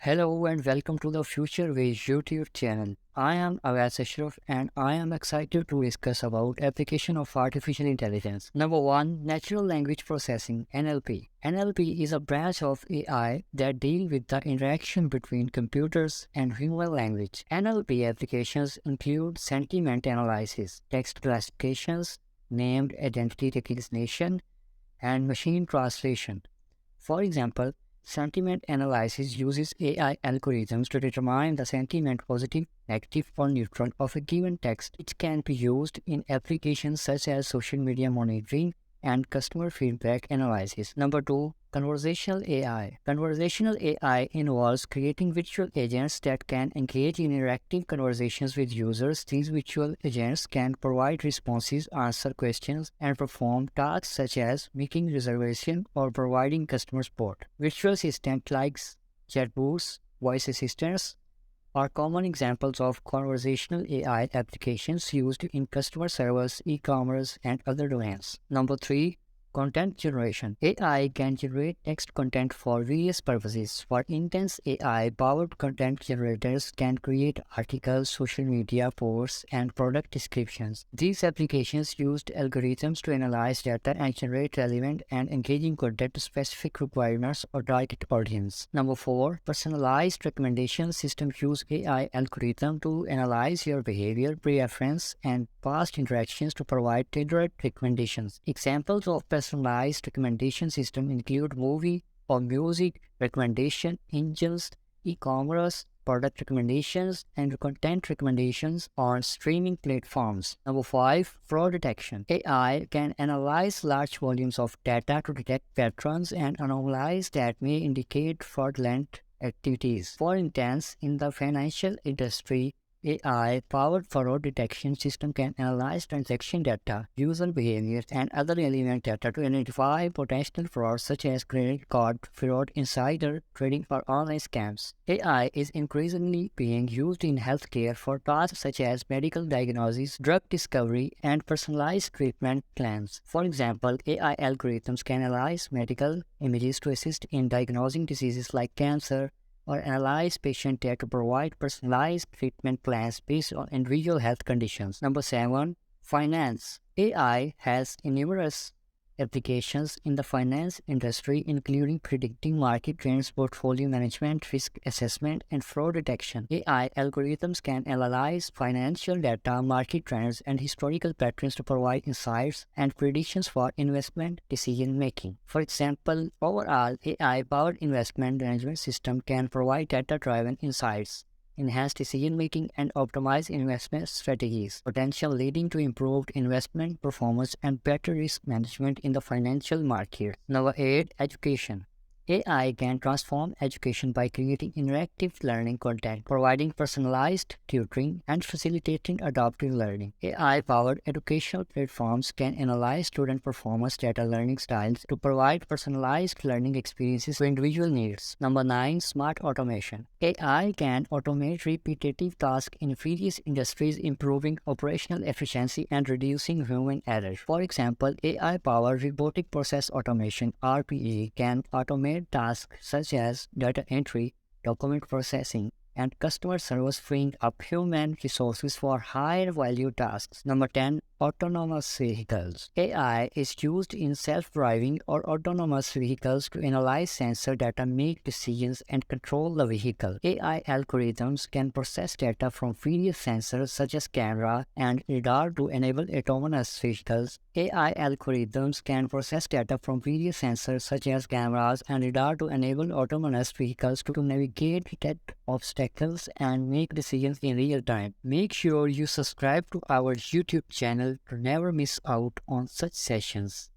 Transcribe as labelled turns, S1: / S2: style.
S1: Hello and welcome to the Future Ways YouTube channel. I am Awais Ashraf and I am excited to discuss about application of artificial intelligence. Number 1. Natural Language Processing (NLP). NLP is a branch of AI that deal with the interaction between computers and human language. NLP applications include sentiment analysis, text classifications, named identity recognition, and machine translation. For example, sentiment analysis uses AI algorithms to determine the sentiment positive, negative, or neutral of a given text. It can be used in applications such as social media monitoring and customer feedback analysis. Number 2. Conversational AI. Conversational AI involves creating virtual agents that can engage in interactive conversations with users. These virtual agents can provide responses, answer questions, and perform tasks such as making reservation or providing customer support. Virtual assistants like chatbots, voice assistants, are common examples of conversational AI applications used in customer service, e-commerce, and other domains. Number 3. Content generation. AI can generate text content for various purposes. For instance, AI-powered content generators can create articles, social media posts, and product descriptions. These applications used algorithms to analyze data and generate relevant and engaging content to specific requirements or target audience. Number 4. Personalized recommendation systems use AI algorithm to analyze your behavior, preference, and past interactions to provide tailored recommendations. Examples of personalized recommendation system include movie or music recommendation engines, e-commerce, product recommendations, and content recommendations on streaming platforms. Number 5. Fraud detection. AI can analyze large volumes of data to detect patterns and anomalies that may indicate fraudulent activities. For instance, in the financial industry, AI-powered fraud detection system can analyze transaction data, user behavior, and other relevant data to identify potential frauds such as credit card fraud, insider trading, or online scams. AI is increasingly being used in healthcare for tasks such as medical diagnosis, drug discovery, and personalized treatment plans. For example, AI algorithms can analyze medical images to assist in diagnosing diseases like cancer, or analyze patient data to provide personalized treatment plans based on individual health conditions. Number 7. Finance. AI has numerous applications in the finance industry, including predicting market trends, portfolio management, risk assessment, and fraud detection. AI algorithms can analyze financial data, market trends, and historical patterns to provide insights and predictions for investment decision making. For example, overall AI-powered investment management system can provide data-driven insights, enhance decision-making, and optimize investment strategies, potential leading to improved investment performance and better risk management in the financial market. Number 8. Education. AI can transform education by creating interactive learning content, providing personalized tutoring, and facilitating adaptive learning. AI-powered educational platforms can analyze student performance data, learning styles to provide personalized learning experiences to individual needs. Number 9. Smart automation. AI can automate repetitive tasks in various industries, improving operational efficiency and reducing human error. For example, AI-powered robotic process automation (RPA) can automate tasks such as data entry, document processing, and customer service, freeing up human resources for higher value tasks. Number 10. Autonomous vehicles. AI is used in self-driving or autonomous vehicles to analyze sensor data, make decisions, and control the vehicle. AI algorithms can process data from various sensors such as camera and radar to enable autonomous vehicles. AI algorithms can process data from various sensors such as cameras and radar to enable autonomous vehicles to navigate, detect obstacles, and make decisions in real time. Make sure you subscribe to our YouTube channel to never miss out on such sessions.